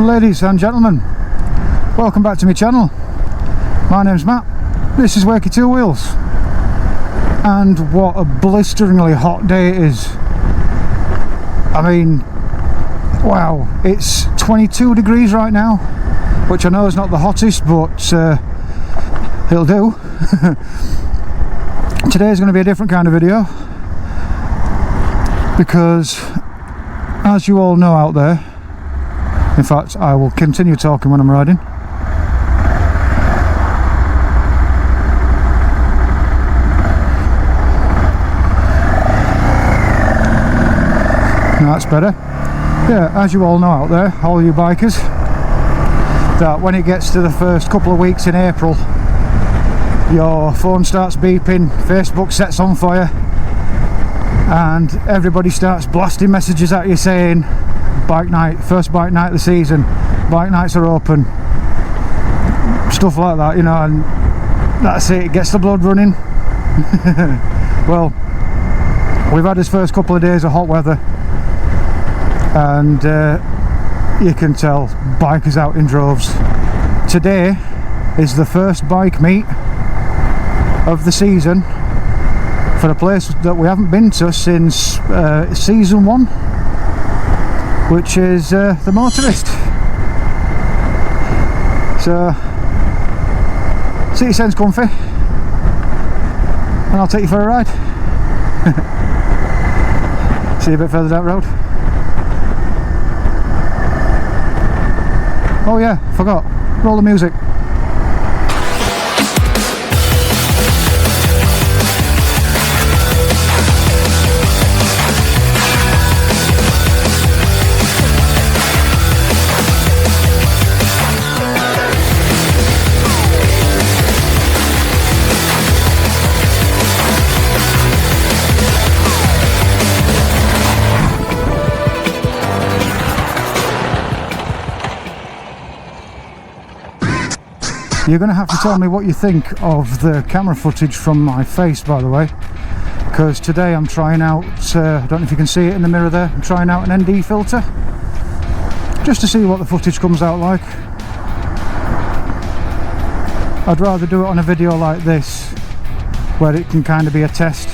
Ladies and gentlemen, welcome back to my channel. My name's Matt, this is Wakey Two Wheels, and what a blisteringly hot day it is. I mean, wow, it's 22 degrees right now, which I know is not the hottest, but it'll do. Today is going to be a different kind of video, because as you all know out there, in fact I will continue talking when I'm riding. No, that's better. Yeah, as you all know out there, all you bikers, that when it gets to the first couple of weeks in April, your phone starts beeping, Facebook sets on fire, and everybody starts blasting messages at you saying bike night, first bike night of the season, bike nights are open, stuff like that, you know, and that's it, it gets the blood running. Well, we've had this first couple of days of hot weather, and you can tell bikers out in droves. Today is the first bike meet of the season for a place that we haven't been to since season 1, which is the Motorist. So city centre's comfy, and I'll take you for a ride. See you a bit further down the road. Oh yeah, forgot, roll the music. You're going to have to tell me what you think of the camera footage from my face, by the way, because today I'm trying out, I don't know if you can see it in the mirror there, I'm trying out an ND filter, just to see what the footage comes out like. I'd rather do it on a video like this, where it can kind of be a test,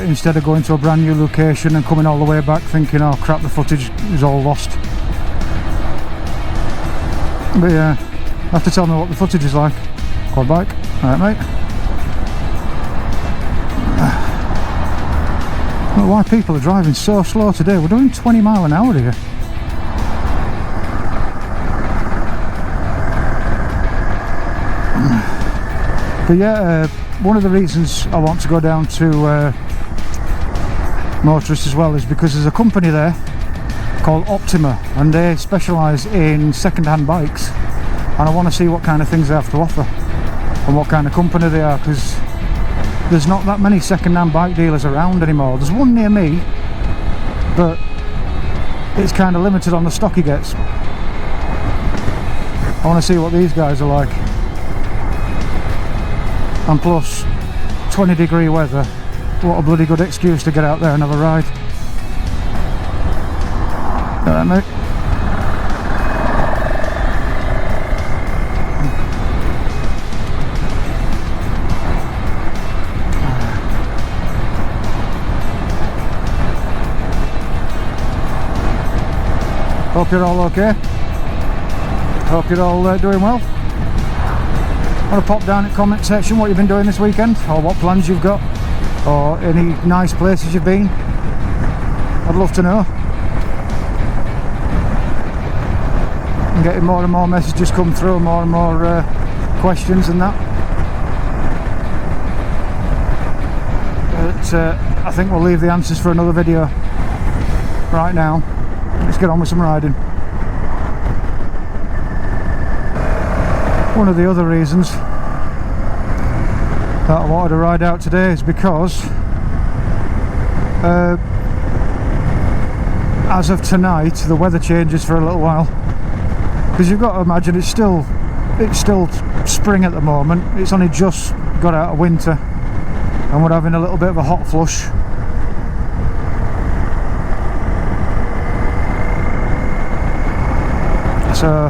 instead of going to a brand new location and coming all the way back thinking, oh crap, the footage is all lost. But yeah, you have to tell me what the footage is like. Quad bike, alright mate. I don't know why people are driving so slow today. We're doing 20 mile an hour here. But yeah, one of the reasons I want to go down to Motorist as well is because there's a company there called Optima, and they specialise in second-hand bikes, and I want to see what kind of things they have to offer and what kind of company they are, because there's not that many second-hand bike dealers around anymore. There's one near me, but it's kind of limited on the stock he gets. I want to see what these guys are like, and plus 20-degree weather, what a bloody good excuse to get out there and have a ride. Alright mate. Hope you're all okay. Hope you're all doing well. I want to pop down in the comment section what you've been doing this weekend, or what plans you've got, or any nice places you've been. I'd love to know. I'm getting more and more messages come through, more and more questions and that. But I think we'll leave the answers for another video right now. Let's get on with some riding. One of the other reasons that I wanted to ride out today is because as of tonight the weather changes for a little while. Because you've got to imagine it's still spring at the moment. It's only just got out of winter, and we're having a little bit of a hot flush. So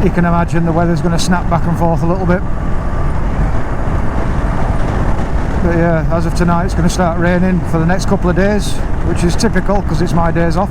you can imagine the weather's going to snap back and forth a little bit. But yeah, as of tonight it's going to start raining for the next couple of days, which is typical because it's my days off.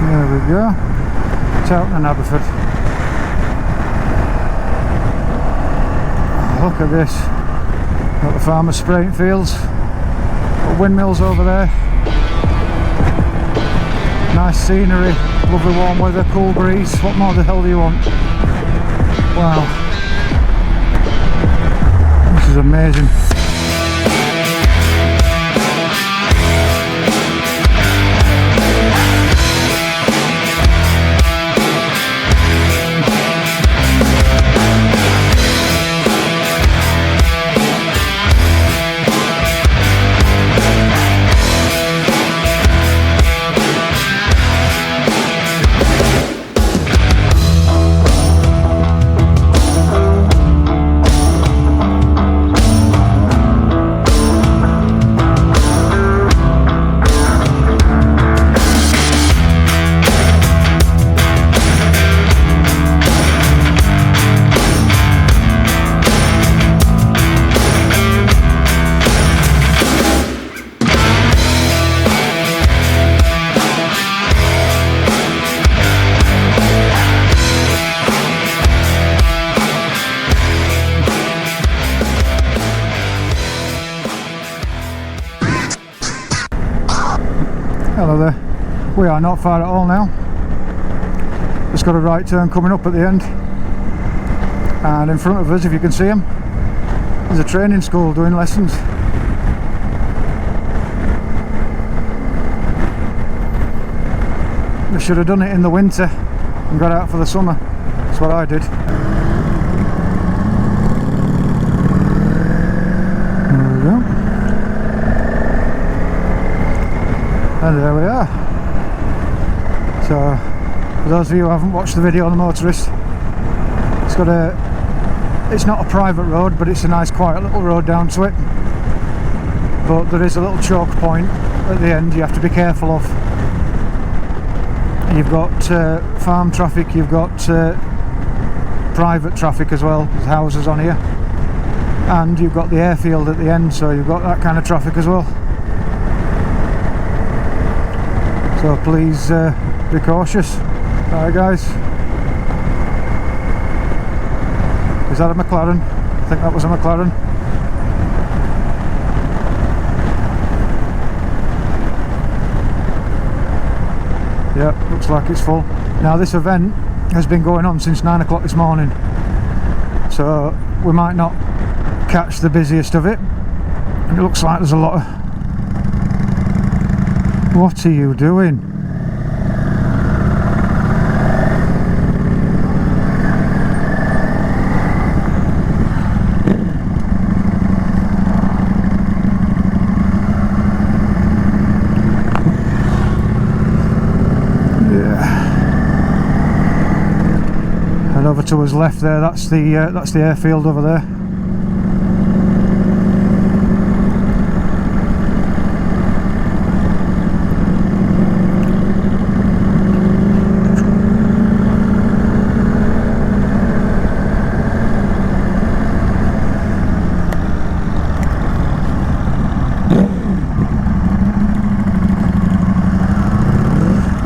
There we go. Towton and Aberford. Oh, look at this. Got the farmers spraying fields. Got windmills over there. Nice scenery, lovely warm weather, cool breeze. What more the hell do you want? Wow. This is amazing. Hello there. We are not far at all now. Just got a right turn coming up at the end, and in front of us, if you can see them, there's a training school doing lessons. They should have done it in the winter and got out for the summer. That's what I did. There we go. And there we are. So, for those of you who haven't watched the video on the Motorist, it's not a private road, but it's a nice quiet little road down to it. But there is a little choke point at the end you have to be careful of. You've got farm traffic, you've got private traffic as well, there's houses on here, and you've got the airfield at the end, so you've got that kind of traffic as well. So please be cautious. Alright guys. Is that a McLaren? I think that was a McLaren. Yeah, looks like it's full. Now this event has been going on since 9 o'clock this morning, so we might not catch the busiest of it. And it looks like there's a lot of... What are you doing? And over to his left there, that's the airfield over there.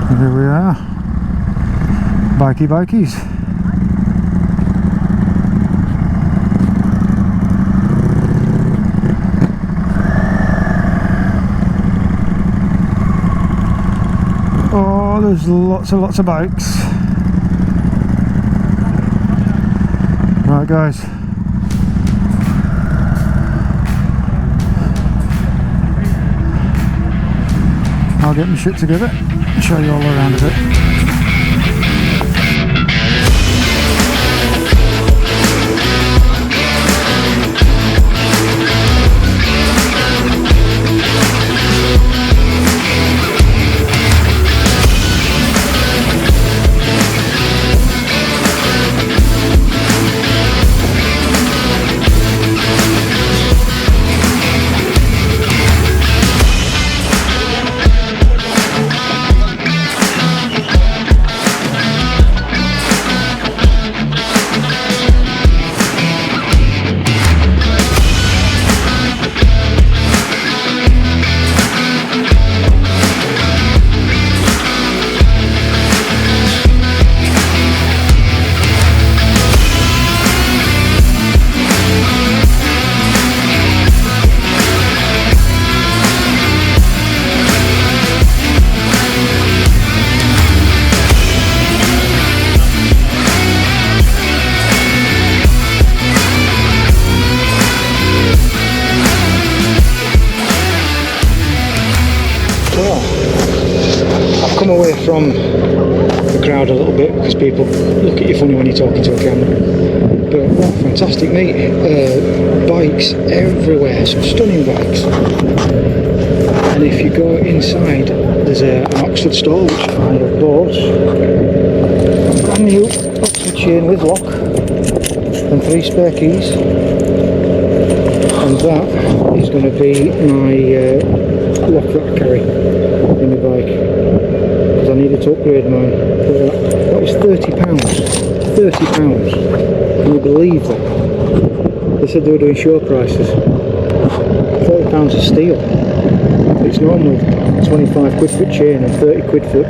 And here we are, bikies. Oh, there's lots of bikes. Right guys, I'll get my shit together and show you all around a bit. come away from the crowd a little bit because people look at you funny when you're talking to a camera. But what a fantastic meet. Bikes everywhere, some stunning bikes. And if you go inside, there's an Oxford store which I have bought. A brand new Oxford chain with lock and 3 spare keys. And that is going to be my lock that I carry in my bike. Because I needed to upgrade mine. That was £30. £30. Can you believe that? They said they were doing show prices. £30 of steel. It's normally 25 quid for chain and 30 quid for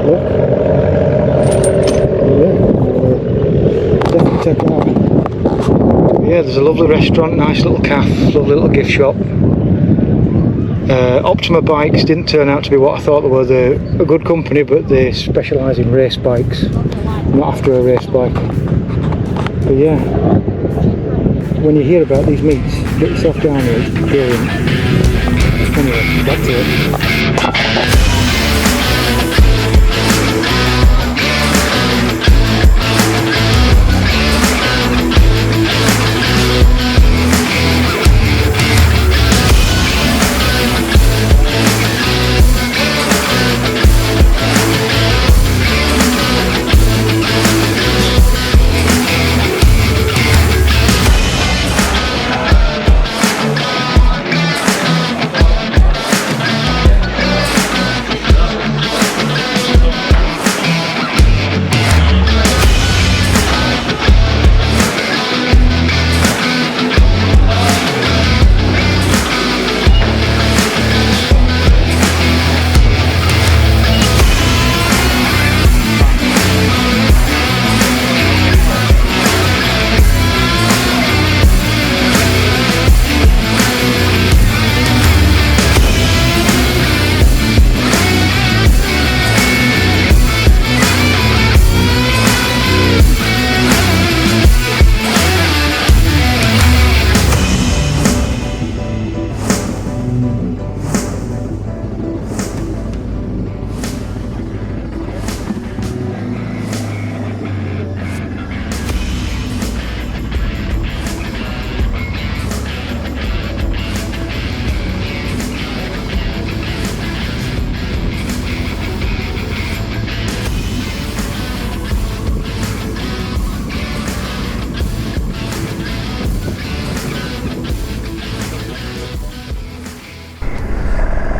lock. Yeah, definitely check it out. Yeah, there's a lovely restaurant, nice little cafe, lovely little gift shop. Optima Bikes didn't turn out to be what I thought they were. They're a good company, but they specialise in race bikes. I'm not after a race bike. But yeah, when you hear about these meets, get yourself down here, it's brilliant. Anyway, back to it.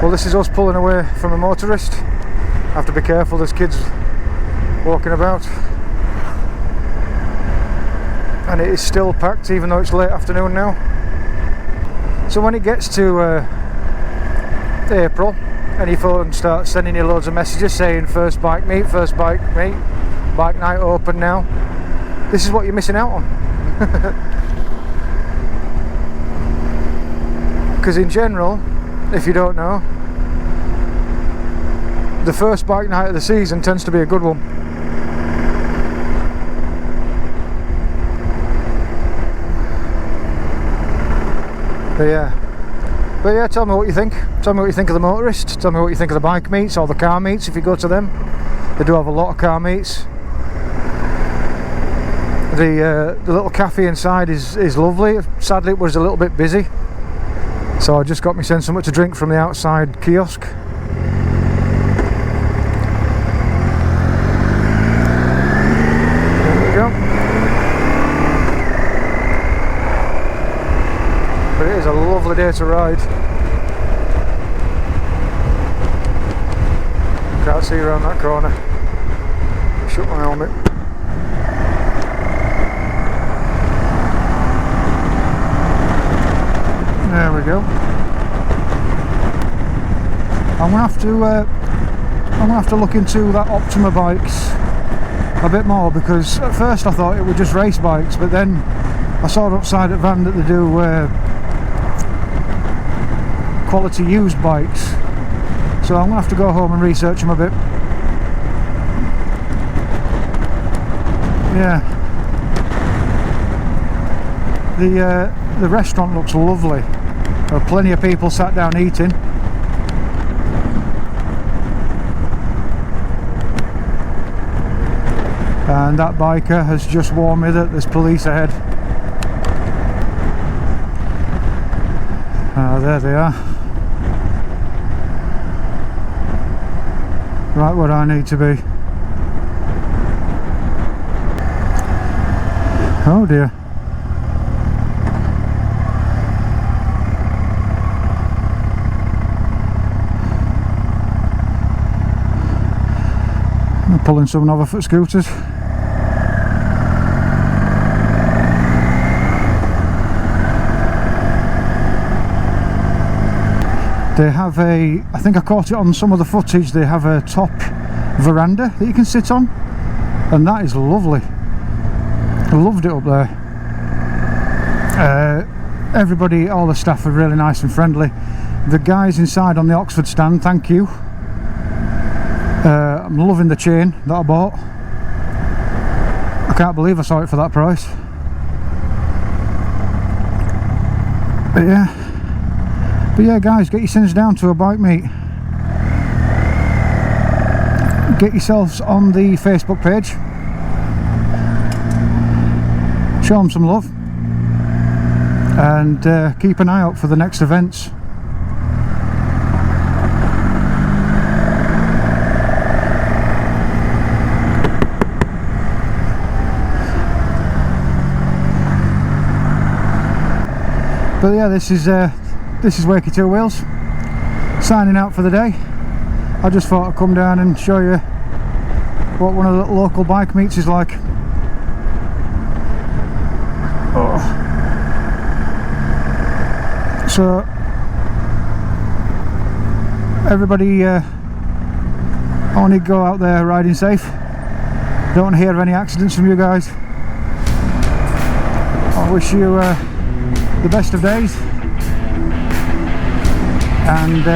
Well, this is us pulling away from a motorist. Have to be careful, there's kids walking about. And it is still packed even though it's late afternoon now. So when it gets to April and your phone starts sending you loads of messages saying first bike meet, bike night open now, this is what you're missing out on. Because in general, if you don't know, the first bike night of the season tends to be a good one. But yeah, tell me what you think. Tell me what you think of the Motorist. Tell me what you think of the bike meets or the car meets if you go to them. They do have a lot of car meets. The little cafe inside is lovely. Sadly, it was a little bit busy, so I just got me sent something to drink from the outside kiosk. There we go. But it is a lovely day to ride. Can't see around that corner. Shut my helmet. There we go. I'm gonna have to look into that Optima bikes a bit more, because at first I thought it were just race bikes, but then I saw outside at Van that they do quality used bikes. So I'm gonna have to go home and research them a bit. Yeah. The restaurant looks lovely. There are plenty of people sat down eating. and that biker has just warned me that there's police ahead. There they are. Right where I need to be. Oh dear. I'm pulling some other foot scooters. They have a, I think I caught it on some of the footage, they have a top veranda that you can sit on, and that is lovely. I loved it up there. Everybody, all the staff are really nice and friendly. The guys inside on the Oxford stand, thank you. I'm loving the chain that I bought. I can't believe I saw it for that price. But yeah guys, get your sins down to a bike meet. Get yourselves on the Facebook page. Show them some love. And keep an eye out for the next events. But yeah, this is Wakey Two Wheels signing out for the day. I just thought I'd come down and show you what one of the local bike meets is like. Oh. So everybody, I want to go out there riding safe. Don't want to hear of any accidents from you guys. I wish you the best of days, and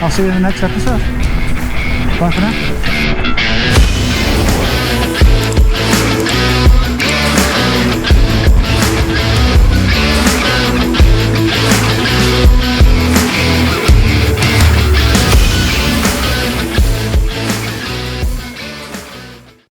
I'll see you in the next episode. Bye for now.